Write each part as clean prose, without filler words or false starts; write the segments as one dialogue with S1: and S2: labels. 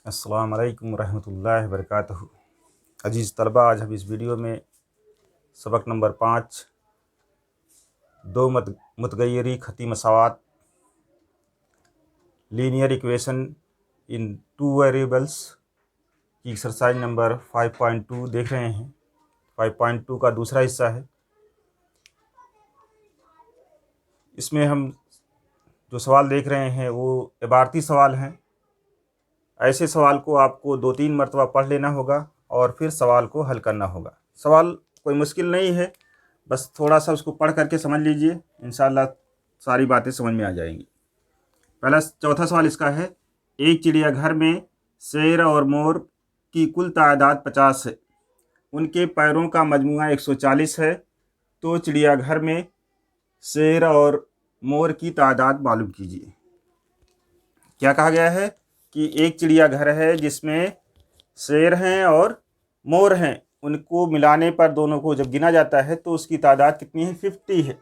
S1: अस्सलाम वालेकुम रहमतुल्लाहि व बरकातहू। अजीज़ तलबा, आज हम इस वीडियो में सबक नंबर 5 दो मुतगय्यरी खती मसावात linear equation in two variables की एक्सरसाइज नंबर 5.2 देख रहे हैं। 5.2 का दूसरा हिस्सा है। इसमें हम जो सवाल देख रहे हैं वो इबारती सवाल हैं। ऐसे सवाल को आपको 2-3 मरतबा पढ़ लेना होगा और फिर सवाल को हल करना होगा। सवाल कोई मुश्किल नहीं है, बस थोड़ा सा उसको पढ़ करके समझ लीजिए, इंशाअल्लाह सारी बातें समझ में आ जाएंगी। पहला चौथा सवाल इसका है, एक चिड़ियाघर में शेर और मोर की कुल तादाद 50 है, उनके पैरों का मजमूआ 140 है, तो चिड़ियाघर में शेर और मोर की तादाद मालूम कीजिए। क्या कहा गया है कि एक चिड़ियाघर है जिसमें शेर हैं और मोर हैं, उनको मिलाने पर दोनों को जब गिना जाता है तो उसकी तादाद कितनी है? 50 है।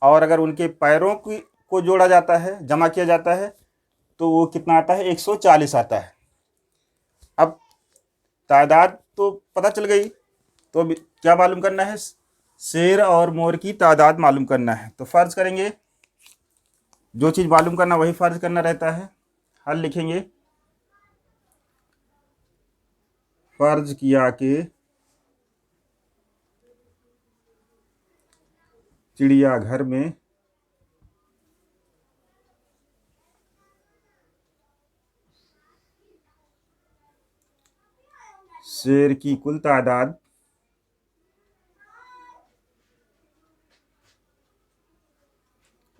S1: और अगर उनके पैरों को जोड़ा जाता है, जमा किया जाता है, तो वो कितना आता है? 140 आता है। अब तादाद तो पता चल गई, तो अब क्या मालूम करना है? शेर और मोर की तादाद मालूम करना है। तो फ़र्ज़ करेंगे, जो चीज़ मालूम करना वही फ़र्ज़ करना रहता है। हल लिखेंगे, फ़र्ज़ किया कि चिड़ियाघर में शेर की कुल तादाद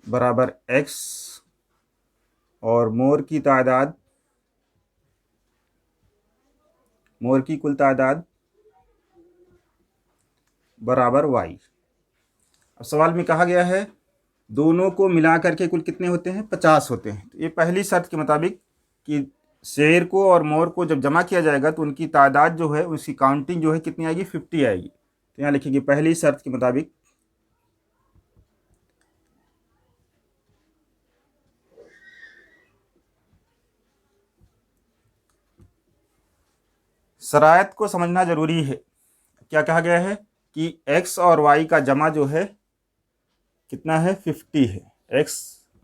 S1: बराबर x और मोर की कुल तादाद बराबर y। अब सवाल में कहा गया है दोनों को मिला करके कुल कितने होते हैं? 50 होते हैं। तो ये पहली शर्त के मुताबिक कि शेर को और मोर को जब जमा किया जाएगा तो उनकी तादाद जो है, उसकी काउंटिंग जो है कितनी आएगी? 50 आएगी। तो यहाँ लिखेंगे पहली शर्त के मुताबिक शरायत को समझना ज़रूरी है। क्या कहा गया है कि x और y का जमा जो है कितना है? 50 है। x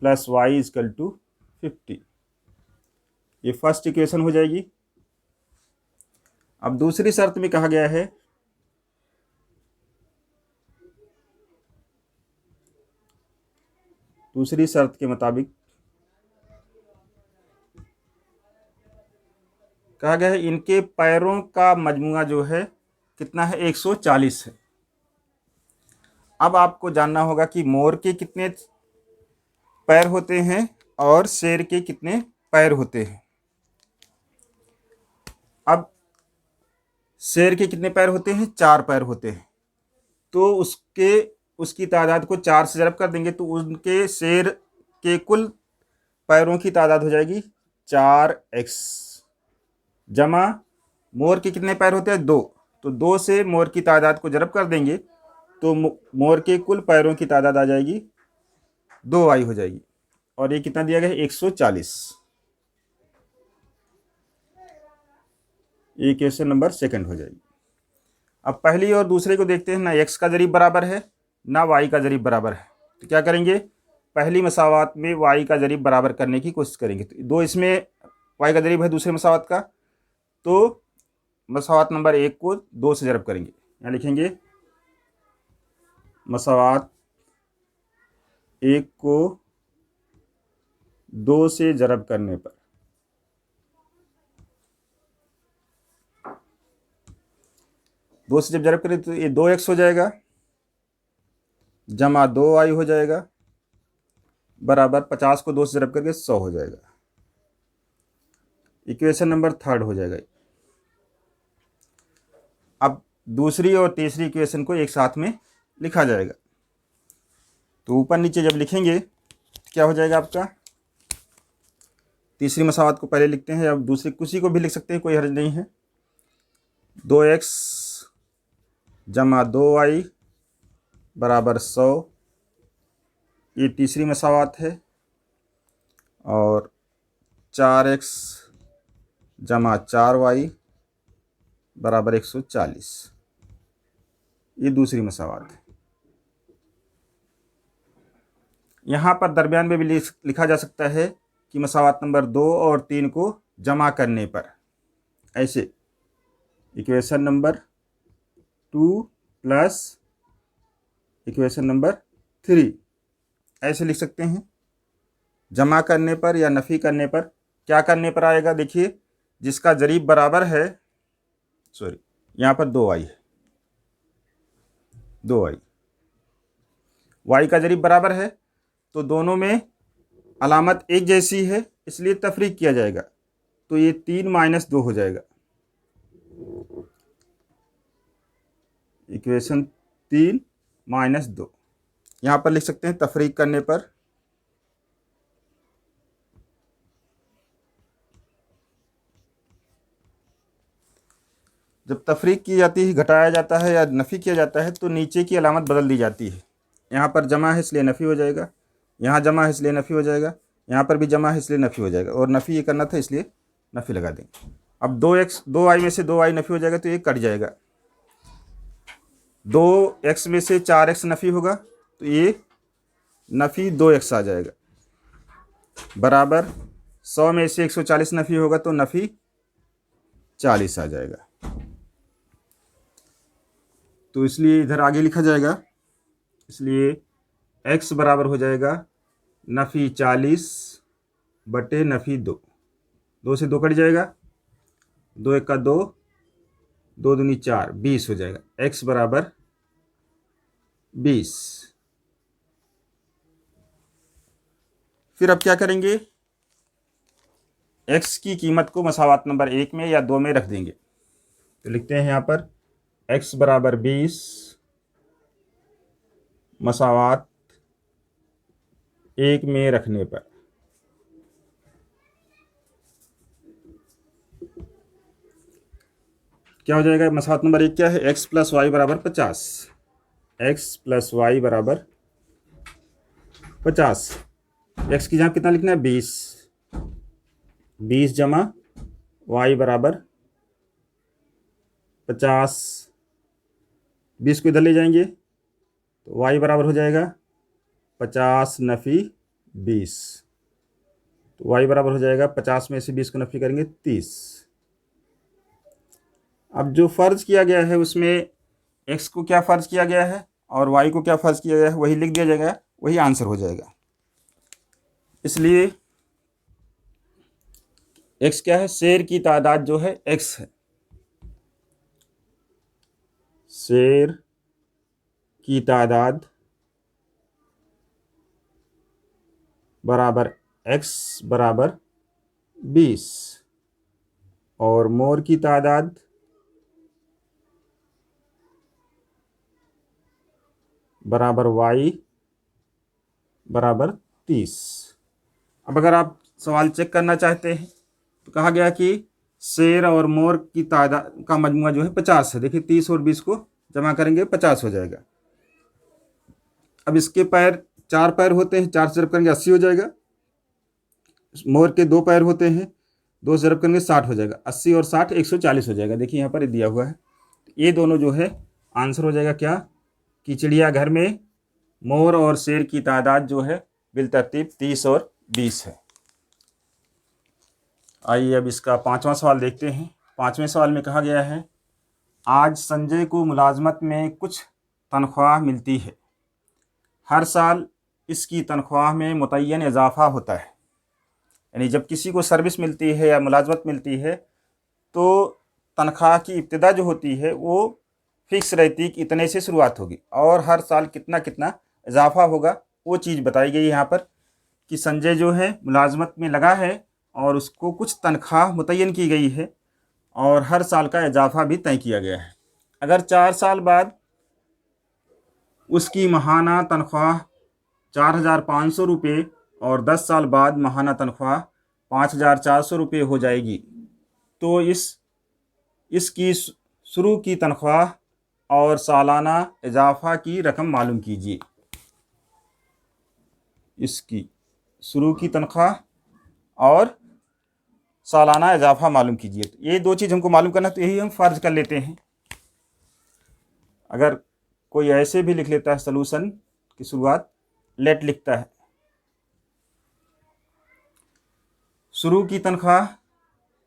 S1: plus y equal to 50। ये फर्स्ट इक्वेशन हो जाएगी। अब दूसरी शर्त में कहा गया है दूसरी शर्त के मुताबिक कहा गया है इनके पैरों का मजमूआ जो है कितना है? 140 है। अब आपको जानना होगा कि मोर के कितने पैर होते हैं और शेर के कितने पैर होते हैं। अब शेर के कितने पैर होते हैं? 4 पैर होते हैं। तो उसकी तादाद को 4 से ज़रब कर देंगे तो उनके शेर के कुल पैरों की तादाद हो जाएगी 4x, जमा मोर के कितने पैर होते हैं? 2। तो 2 से मोर की तादाद को ज़रब कर देंगे तो मोर के कुल पैरों की तादाद आ जाएगी 2y हो जाएगी। और ये कितना दिया गया है? 140। ये क्वेश्चन नंबर सेकंड हो जाएगी। अब पहली और दूसरे को देखते हैं। ना x का ज़रीब बराबर है ना y का ज़रीब बराबर है। तो क्या करेंगे? पहली मसावात में y का ज़रीब बराबर करने की कोशिश करेंगे। तो 2 इसमें y का ज़रीब है दूसरे मसावात का, तो मसावात नंबर 1 को 2 से ज़रब करेंगे। यहाँ लिखेंगे मसावात 1 को 2 से ज़रब करने पर दो से जब ज़रब करें तो ये 2x हो जाएगा, जमा 2y हो जाएगा, बराबर 50 को 2 से ज़रब करके 100 हो जाएगा। इक्वेशन नंबर थर्ड हो जाएगा। अब दूसरी और तीसरी इक्वेशन को एक साथ में लिखा जाएगा। तो ऊपर नीचे जब लिखेंगे तो क्या हो जाएगा आपका? तीसरी मसावत को पहले लिखते हैं, अब दूसरी किसी को भी लिख सकते हैं, कोई हर्ज नहीं है। 2x जमा 2y बराबर 100, ये तीसरी मसावत है। और 4x जमा 4y बराबर 140। ये दूसरी मसावात है। यहाँ पर दरमियान में भी लिखा जा सकता है कि मसावात नंबर 2 और 3 को जमा करने पर ऐसे equation number 2 plus equation number 3 ऐसे लिख सकते हैं। जमा करने पर या नफ़ी करने पर क्या करने पर आएगा, देखिए जिसका जरीब बराबर है, सॉरी यहाँ पर 2y है, 2y y का जरीब बराबर है तो दोनों में अलामत एक जैसी है, इसलिए तफरीक किया जाएगा। तो ये 3 माइनस 2 हो जाएगा। इक्वेशन 3 माइनस 2 यहाँ पर लिख सकते हैं तफरीक करने पर। जब तफरीक की जाती है, घटाया जाता है या नफ़ी किया जाता है, तो नीचे की अलामत बदल दी जाती है। यहाँ पर जमा है इसलिए नफ़ी हो जाएगा, यहाँ जमा है इसलिए नफ़ी हो जाएगा, यहाँ पर भी जमा है इसलिए नफ़ी हो जाएगा, और नफ़ी ये करना था इसलिए नफ़ी लगा देंगे। अब 2y में से 2y नफ़ी हो जाएगा तो ये कट जाएगा। 2x में से 4x नफ़ी होगा तो ये नफ़ी 2x आ जाएगा, बराबर 100 में से 140 नफ़ी होगा तो नफ़ी 40 आ जाएगा। तो इसलिए इधर आगे लिखा जाएगा, इसलिए x बराबर हो जाएगा नफ़ी 40 बटे नफ़ी 2। 2 से 2 कट जाएगा, 2 1 का 2, 2 दूनी 4, 20 हो जाएगा। x बराबर 20। फिर अब क्या करेंगे, x की कीमत को मसावात नंबर 1 में या 2 में रख देंगे। तो लिखते हैं यहाँ पर x बराबर 20 मसावात 1 में रखने पर क्या हो जाएगा। मसावात नंबर 1 क्या है, x प्लस वाई बराबर 50। x प्लस वाई बराबर 50। x की जगह कितना लिखना है, 20। 20 जमा y बराबर 50। 20 को इधर ले जाएंगे तो y बराबर हो जाएगा 50 नफ़ी 20। तो y बराबर हो जाएगा 50 में से 20 को नफ़ी करेंगे 30। अब जो फ़र्ज़ किया गया है उसमें x को क्या फ़र्ज़ किया गया है और y को क्या फ़र्ज़ किया गया है वही लिख दिया जाएगा, वही आंसर हो जाएगा। इसलिए x क्या है, शेर की तादाद जो है x है। शेर की तादाद बराबर x बराबर 20 और मोर की तादाद बराबर y बराबर 30। अब अगर आप सवाल चेक करना चाहते हैं तो कहा गया कि शेर और मोर की तादाद का मजमुआ जो है 50 है। देखिए 30 और 20 को जमा करेंगे 50 हो जाएगा। अब इसके पैर 4 पैर होते हैं, 4 से ज़रब करेंगे 80 हो जाएगा। मोर के 2 पैर होते हैं, 2 से ज़रब करेंगे 60 हो जाएगा। 80 और 60 140 हो जाएगा। देखिए यहाँ पर दिया हुआ है। ये दोनों जो है आंसर हो जाएगा क्या, कि चिड़ियाघर में मोर और शेर की तादाद जो है बिलतरतीब 30 और 20 है। आइए अब इसका 5वां सवाल देखते हैं। 5वें सवाल में कहा गया है, आज संजय को मुलाजमत में कुछ तनख्वाह मिलती है। हर साल इसकी तनख्वाह में मुतय्यन इजाफा होता है। यानी जब किसी को सर्विस मिलती है या मुलाजमत मिलती है तो तनख्वाह की इब्तिदा जो होती है वो फ़िक्स रहती है कि इतने से शुरुआत होगी और हर साल कितना कितना इजाफा होगा, वो चीज़ बताई गई है यहाँ पर कि संजय जो है मुलाजमत में लगा है और उसको कुछ तनख्वाह मुतय्यन की गई है और हर साल का इजाफा भी तय किया गया है। अगर 4 साल बाद उसकी माहाना तनख्वाह 4,500 रुपये और 10 साल बाद माहाना तनख्वाह 5,400 रुपये हो जाएगी तो इसकी शुरू की तनख्वाह और सालाना इजाफा की रकम मालूम कीजिए। इसकी शुरू की तनख्वाह और सालाना इजाफा मालूम कीजिए। तो ये दो चीज़ हमको मालूम करना है, तो यही हम फ़र्ज कर लेते हैं। अगर कोई ऐसे भी लिख लेता है सॉल्यूशन की शुरुआत लेट लिखता है। शुरू की तनख्वाह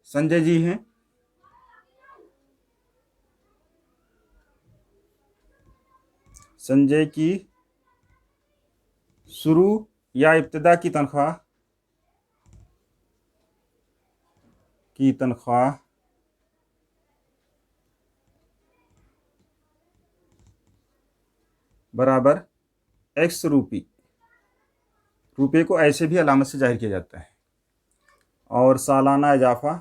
S1: संजय जी हैं, संजय की शुरू या इब्तिदा की तनख्वाह बराबर x रुपये को ऐसे भी अलामत से जाहिर किया जाता है। और सालाना इजाफा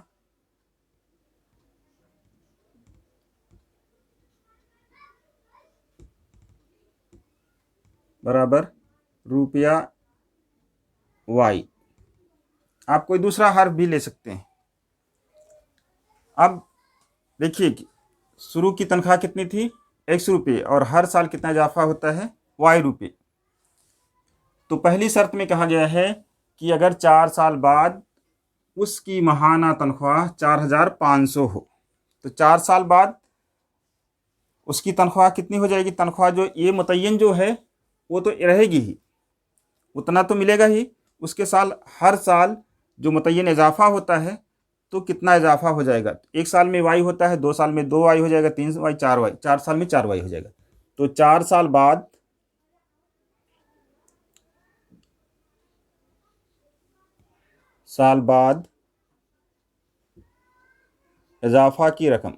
S1: बराबर रुपया y। आप कोई दूसरा हर्फ भी ले सकते हैं। अब देखिए कि शुरू की तनख्वाह कितनी थी, x रुपये, और हर साल कितना इजाफा होता है, y रुपये। तो पहली शर्त में कहा गया है कि अगर 4 साल बाद उसकी माहाना तनख्वाह 4,500 हो, तो 4 साल बाद उसकी तनख्वाह कितनी हो जाएगी। तनख्वाह जो ये मुतय्यन जो है वो तो रहेगी ही, उतना तो मिलेगा ही। उसके साल हर साल जो मुतय्यन इजाफा होता है तो कितना इजाफा हो जाएगा। एक साल में वाई होता है, 2 साल में 2 वाई हो जाएगा, 3 वाई 4 वाई, 4 साल में 4 वाई हो जाएगा। तो 4 साल बाद इजाफा की रकम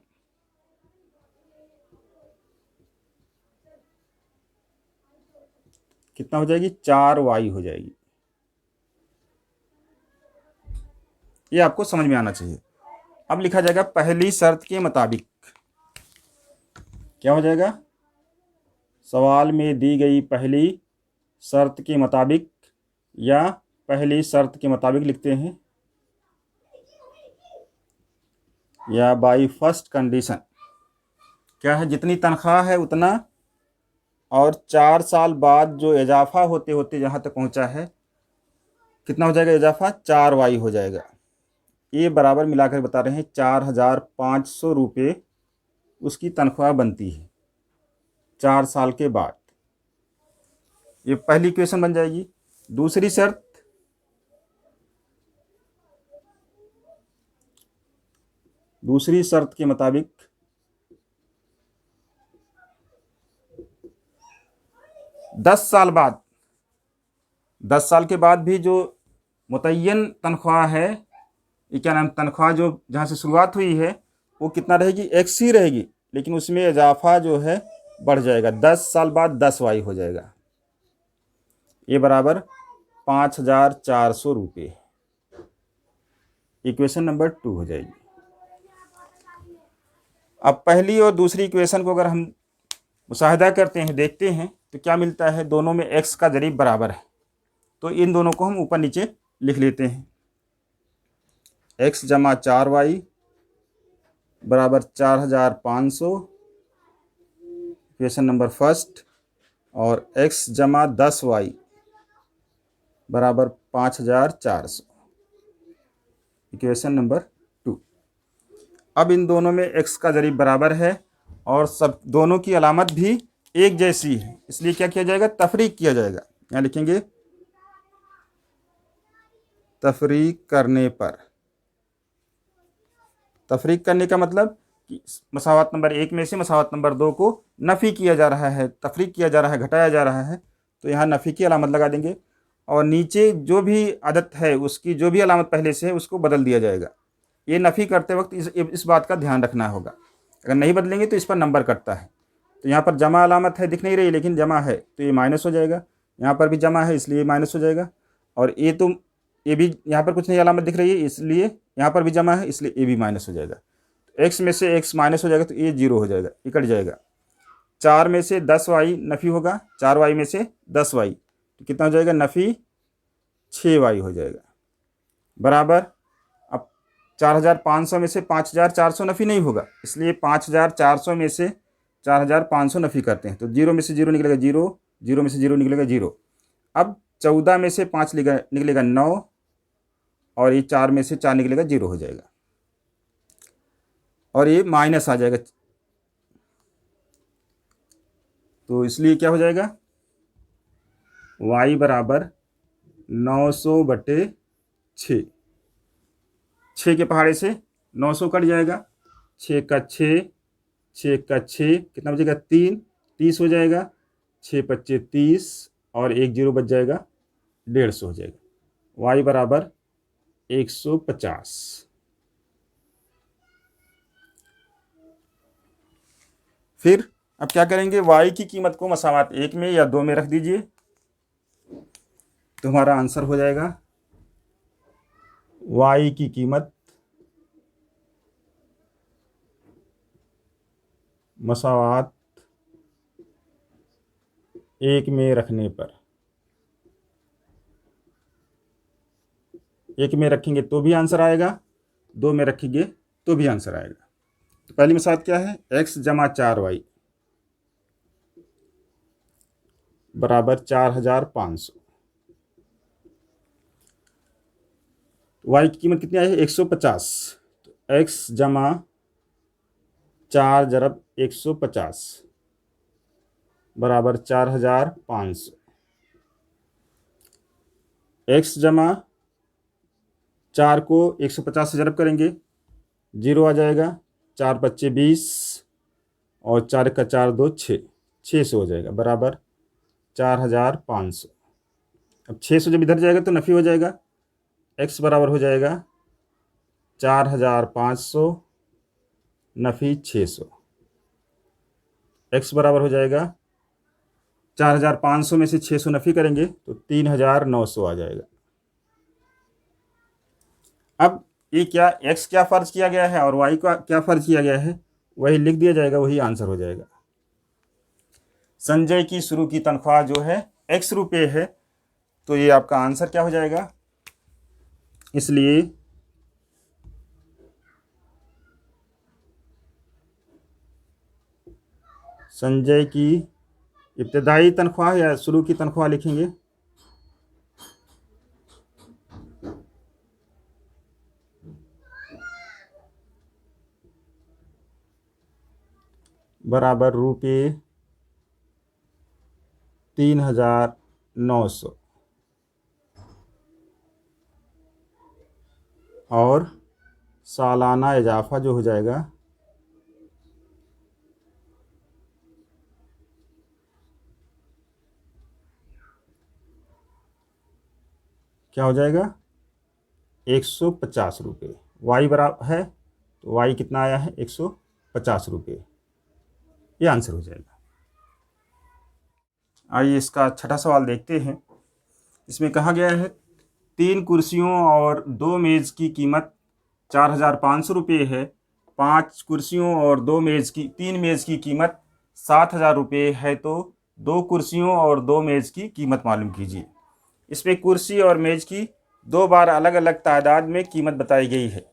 S1: कितना हो जाएगी, 4 वाई हो जाएगी। ये आपको समझ में आना चाहिए। अब लिखा जाएगा पहली शर्त के मुताबिक। क्या हो जाएगा, सवाल में दी गई पहली शर्त के मुताबिक, या पहली शर्त के मुताबिक लिखते हैं, या बाई फर्स्ट कंडीशन। क्या है, जितनी तनख्वाह है उतना, और 4 साल बाद जो इजाफा होते होते जहाँ तक पहुँचा है कितना हो जाएगा इजाफा, 4 वाई हो जाएगा। ये बराबर मिलाकर बता रहे हैं 4,500 रुपये उसकी तनख्वाह बनती है 4 साल के बाद। ये पहली इक्वेशन बन जाएगी। दूसरी शर्त के मुताबिक दस साल के बाद भी जो मुतय्यन तनख्वाह है, ये क्या नाम, तनख्वाह जो जहाँ से शुरुआत हुई है वो कितना रहेगी, x ही रहेगी, लेकिन उसमें इजाफा जो है बढ़ जाएगा। 10 साल बाद 10 वाई हो जाएगा। ये बराबर 5,400 रुपये। इक्वेशन नंबर 2 हो जाएगी। अब पहली और दूसरी इक्वेशन को अगर हम मुशाहिदा करते हैं, देखते हैं, तो क्या मिलता है, दोनों में x का ज़रीब बराबर है। तो इन दोनों को हम ऊपर नीचे लिख लेते हैं। x जमा 4 वाई बराबर 4,500, इक्वेशन नंबर फर्स्ट, और x जमा 10 वाई बराबर 5,400, इक्वेशन नंबर 2। अब इन दोनों में x का ज़रीब बराबर है और सब दोनों की अलामत भी एक जैसी है, इसलिए क्या किया जाएगा, तफरीक किया जाएगा। यहाँ लिखेंगे तफरीक करने पर। तफरीक करने का मतलब कि मसावत नंबर 1 में से मसावत नंबर 2 को नफ़ी किया जा रहा है, तफरीक किया जा रहा है, घटाया जा रहा है, तो यहाँ नफ़ी की अलामत लगा देंगे। और नीचे जो भी आदत है उसकी जो भी अलामत पहले से है उसको बदल दिया जाएगा। ये नफ़ी करते वक्त इस बात का ध्यान रखना होगा, अगर नहीं बदलेंगे तो इस पर नंबर कटता है। तो यहाँ पर जमा अलामत है, दिख नहीं रही लेकिन जमा है, तो ये माइनस हो जाएगा। यहाँ पर भी जमा है इसलिए माइनस हो जाएगा। और ये भी यहाँ पर कुछ नहीं अलामत दिख रही है इसलिए यहाँ पर भी जमा है, इसलिए ये भी माइनस हो जाएगा। तो x में से x माइनस हो जाएगा तो ये 0 हो जाएगा, ये कट जाएगा। 4 में से 10 वाई नफ़ी होगा, 4 वाई में से 10 वाई, तो कितना हो जाएगा, नफ़ी 6 वाई हो जाएगा। बराबर अब 4,500 में से 5,400 नफ़ी नहीं होगा, इसलिए 5,400 में से 4,500 नफ़ी करते हैं, तो 0 में से 0 निकलेगा 0, 0 में से 0 निकलेगा 0। अब 14 में से 5 निकलेगा 9, और ये 4 में से 4 निकलेगा, 0 हो जाएगा और ये माइनस आ जाएगा। तो इसलिए क्या हो जाएगा, y बराबर 900/6। 6 के पहाड़े से 900 कट जाएगा, 6 का 6, 6 का 6 कितना बचेगा, 3, 30 हो जाएगा, 6 पच्चे 30 और 1 0 बच जाएगा, 150 हो जाएगा। y बराबर 150। फिर अब क्या करेंगे, y की कीमत को मसावात 1 में या 2 में रख दीजिए, तो हमारा आंसर हो जाएगा y की कीमत मसावात 1 में रखने पर, 1 में रखेंगे तो भी आंसर आएगा, 2 में रखेंगे तो भी आंसर आएगा। तो पहली मसावात क्या है, x जमा 4y बराबर 4500। y की कीमत कितनी आई है, 150। तो x जमा 4 जरब 150 बराबर 4500। x जमा 4 को 150 से जरब करेंगे, 0 आ जाएगा, 4 पच्चे 20 और 4 का 4 2 6, 600 हो जाएगा बराबर 4500। अब 600 जब इधर जाएगा तो नफ़ी हो जाएगा, x बराबर हो जाएगा 4500 नफ़ी 600। x बराबर हो जाएगा 4500 में से 600 नफ़ी करेंगे तो 3900 आ जाएगा। अब ये क्या, x क्या फ़र्ज किया गया है और y का क्या फ़र्ज किया गया है, वही लिख दिया जाएगा, वही आंसर हो जाएगा। संजय की शुरू की तनख्वाह जो है x रुपये है, तो ये आपका आंसर क्या हो जाएगा, इसलिए संजय की इब्तदाई तनख्वाह या शुरू की तनख्वाह लिखेंगे, बराबर रुपये 3900 और सालाना इजाफा जो हो जाएगा क्या हो जाएगा, 150 रुपये। y बराबर है तो y कितना आया है, 150 रुपये, ये आंसर हो जाएगा। आइए इसका छठा सवाल देखते हैं। इसमें कहा गया है 3 कुर्सियों और 2 मेज़ की कीमत 4500 रुपये है, 5 कुर्सियों और 3 मेज़ की कीमत 7000 रुपये है, तो 2 कुर्सियों और 2 मेज़ की कीमत मालूम कीजिए। इसमें कुर्सी और मेज़ की 2 बार अलग अलग तादाद में कीमत बताई गई है,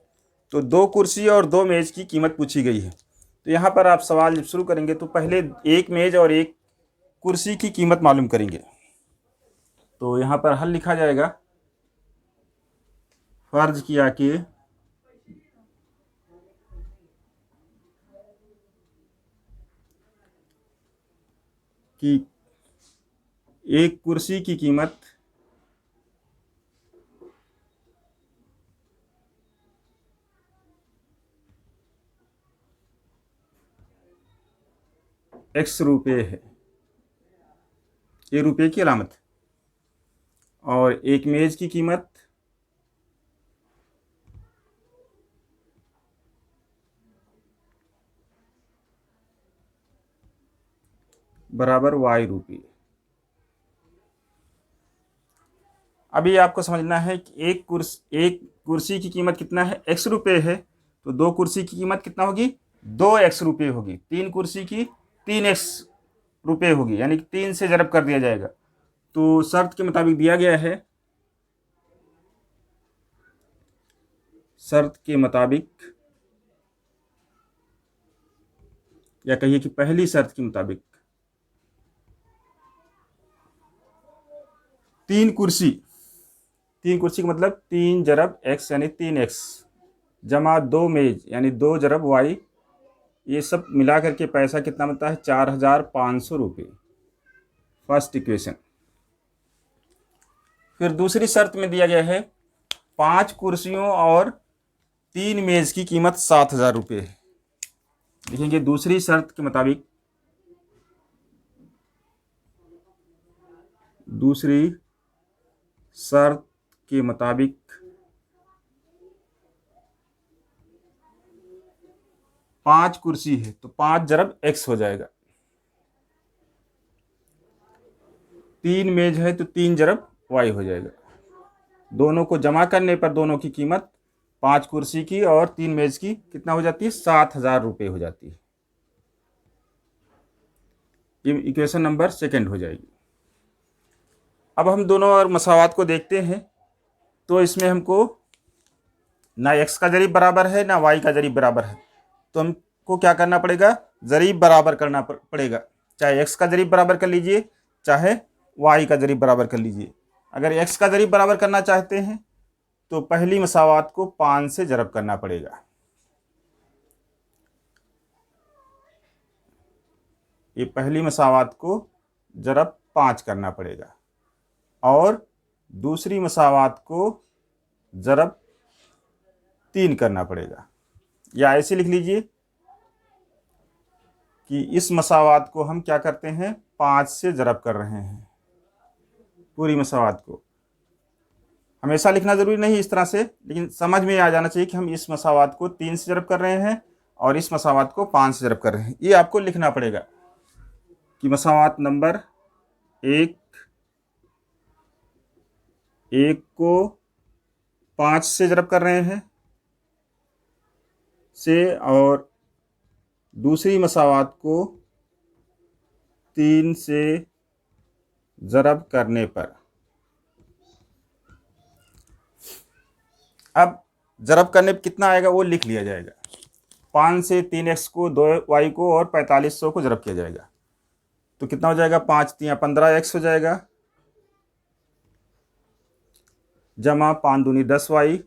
S1: तो 2 कुर्सी और 2 मेज़ की कीमत पूछी गई है। तो यहाँ पर आप सवाल जब शुरू करेंगे तो पहले एक मेज़ और एक कुर्सी की कीमत मालूम करेंगे। तो यहाँ पर हल लिखा जाएगा, फर्ज किया कि एक कुर्सी की कीमत x रुपये है, ये रुपये की अलामत, और एक मेज़ की कीमत बराबर y रुपये। अभी आपको समझना है कि एक कुर्सी की कीमत कितना है, x रुपये है, तो 2 कुर्सी की कीमत कितना होगी, 2x रुपये होगी। 3 कुर्सी की 3x रुपये होगी, यानी कि 3 से ज़रब कर दिया जाएगा। तो शर्त के मुताबिक दिया गया है, शर्त के मुताबिक या कहिए कि पहली शर्त के मुताबिक 3 कुर्सी 3 कुर्सी का मतलब 3 जरब x यानी 3x जमा 2 मेज यानी 2 जरब y, ये सब मिला करके पैसा कितना बनता है 4,500 रुपये। First equation. फिर दूसरी शर्त में दिया गया है 5 कुर्सियों और 3 मेज की कीमत 7,000 रुपये है। लिखेंगे दूसरी शर्त के मुताबिक, दूसरी शर्त के मुताबिक 5 कुर्सी है तो 5 जरब x हो जाएगा, 3 मेज है तो 3 जरब y हो जाएगा। दोनों को जमा करने पर दोनों की कीमत 5 कुर्सी की और 3 मेज की कितना हो जाती है 7,000 रुपये हो जाती है। ये इक्वेशन नंबर सेकंड हो जाएगी। अब हम दोनों और मसावात को देखते हैं तो इसमें हमको ना x का जरीब बराबर है ना y का जरीब बराबर है, तो हमको क्या करना पड़ेगा, जरीब बराबर करना पड़ेगा। चाहे x का जरीब बराबर कर लीजिए चाहे y का जरीब बराबर कर लीजिए। अगर x का जरीब बराबर करना चाहते हैं तो पहली मसावात को 5 से जरब करना पड़ेगा। ये पहली मसावात को जरब 5 करना पड़ेगा और दूसरी मसावात को जरब 3 करना पड़ेगा। या ऐसे लिख लीजिए कि इस मसावात को हम क्या करते हैं 5 से जरब कर रहे हैं। पूरी मसावात को हमेशा लिखना ज़रूरी नहीं इस तरह से, लेकिन समझ में आ जाना चाहिए कि हम इस मसावात को 3 से जरब कर रहे हैं और इस मसावात को 5 से जरब कर रहे हैं। ये आपको लिखना पड़ेगा कि मसावात नंबर 1 को 5 से जरब कर रहे हैं से और दूसरी मसावात को 3 से जरब करने पर। अब जरब करने पर कितना आएगा वो लिख लिया जाएगा। 5 से 3x को 2y को और 4500 को जरब किया जाएगा तो कितना हो जाएगा 5 3 15x हो जाएगा, जमा 5 दूनी 10y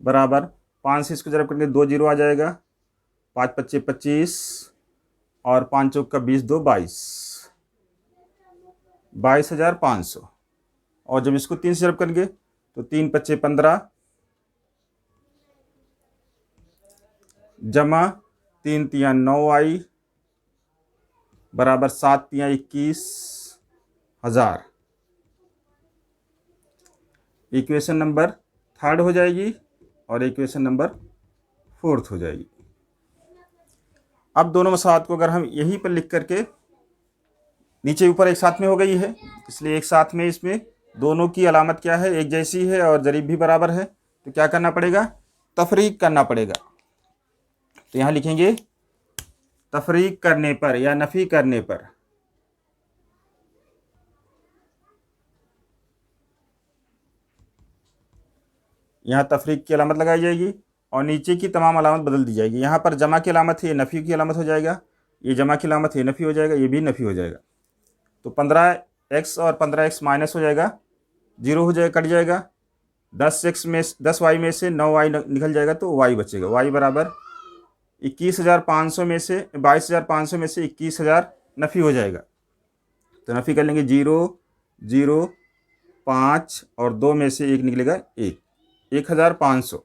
S1: बराबर 5 से इसको जरब करके 2 जीरो आ जाएगा, 5 पच्चे 25 और 5 चौक का 20 2 22,500। और जब इसको 3 से जरब करेंगे तो 3 पच्चे 15 जमा 3 तिया 9y बराबर 7 तिया 21,000। इक्वेशन नंबर थर्ड हो जाएगी और इक्वेशन नंबर फोर्थ हो जाएगी। अब दोनों मसावात को अगर हम यहीं पर लिख करके, नीचे ऊपर एक साथ में हो गई है इसलिए एक साथ में इसमें दोनों की अलामत क्या है एक जैसी है और जरीब भी बराबर है, तो क्या करना पड़ेगा तफरीक करना पड़ेगा। तो यहाँ लिखेंगे तफरीक करने पर या नफ़ी करने पर यहाँ तफरीक की अलामत लगाई जाएगी और नीचे की तमाम अलामत बदल दी जाएगी। यहाँ पर जमा की अलामत है ये नफ़ी की अलामत हो जाएगा, ये जमा की अलामत है नफ़ी हो जाएगा, ये भी नफ़ी हो जाएगा। तो 15x और 15x माइनस हो जाएगा, जीरो हो जाएगा, कट जाएगा। 10x में 10y में से 9y निकल जाएगा तो y बचेगा। y बराबर 21,500 में से 22,500 में से 21,000 नफ़ी हो जाएगा तो नफ़ी कर लेंगे 0 0 5 और 2 में से 1 निकलेगा 1,500।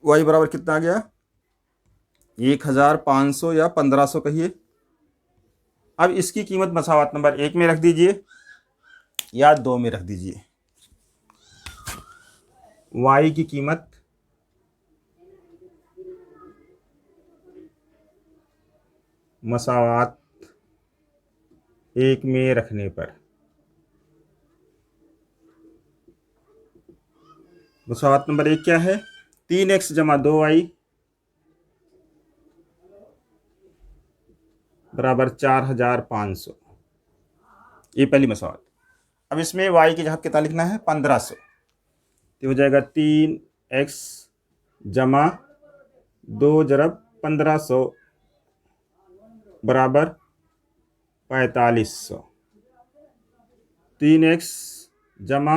S1: y बराबर कितना आ गया 1,500 या 1,500 कहिए। अब इसकी कीमत मसावात नंबर 1 में रख दीजिए या 2 में रख दीजिए। y की कीमत मसावात 1 में रखने पर, मसावात नंबर 1 क्या है 3x जमा 2y बराबर 4,500। ये पहली मसावात। अब इसमें y की जगह कितना लिखना है 1500, तो हो जाएगा 3x जमा 2 जरब 1500 बराबर 4500। 3x जमा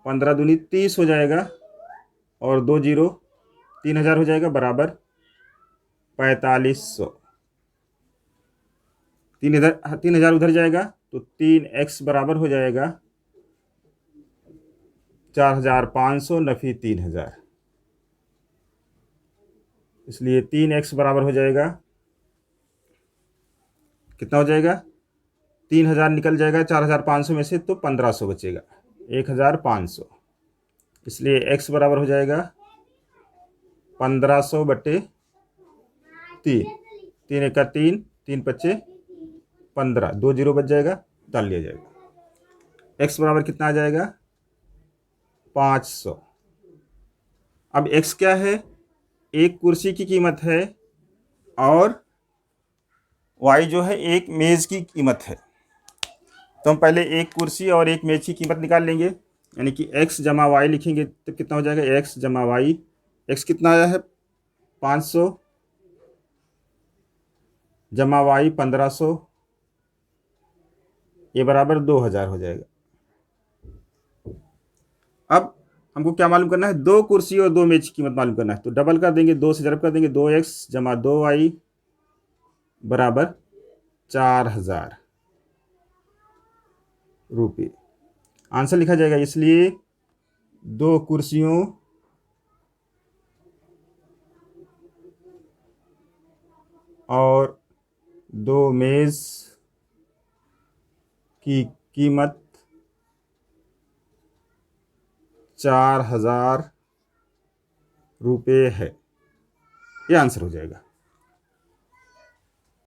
S1: 15 दूनी 30 हो जाएगा और 2 जीरो 3000 हो जाएगा बराबर 4500। 3000 उधर जाएगा तो 3x बराबर हो जाएगा 4500 नफी 3000, इसलिए 3x बराबर हो जाएगा, कितना हो जाएगा, 3000 निकल जाएगा 4500 में से तो 1500 बचेगा, 1500, इसलिए x बराबर हो जाएगा 1500 बटे 3, 3 एक का 3, 3 पच्चे 15, 2 जीरो बच जाएगा, डाल लिया जाएगा। x बराबर कितना आ जाएगा 500। अब x क्या है, एक कुर्सी की कीमत है और y जो है एक मेज़ की कीमत है। तो हम पहले एक कुर्सी और एक मेज की कीमत निकाल लेंगे, यानी कि x जमा वाई लिखेंगे तो कितना हो जाएगा, x जमा वाई, x कितना आया है 500 जमा वाई 1500, ये बराबर 2000 हो जाएगा। अब हमको क्या मालूम करना है, दो कुर्सी और दो मेज की कीमत मालूम करना है, तो डबल कर देंगे, 2 से जरब कर देंगे, 2x जमा 2y बराबर 4000 रुपये आंसर लिखा जाएगा। इसलिए दो कुर्सियों और दो मेज की कीमत 4000 रुपये है, ये आंसर हो जाएगा।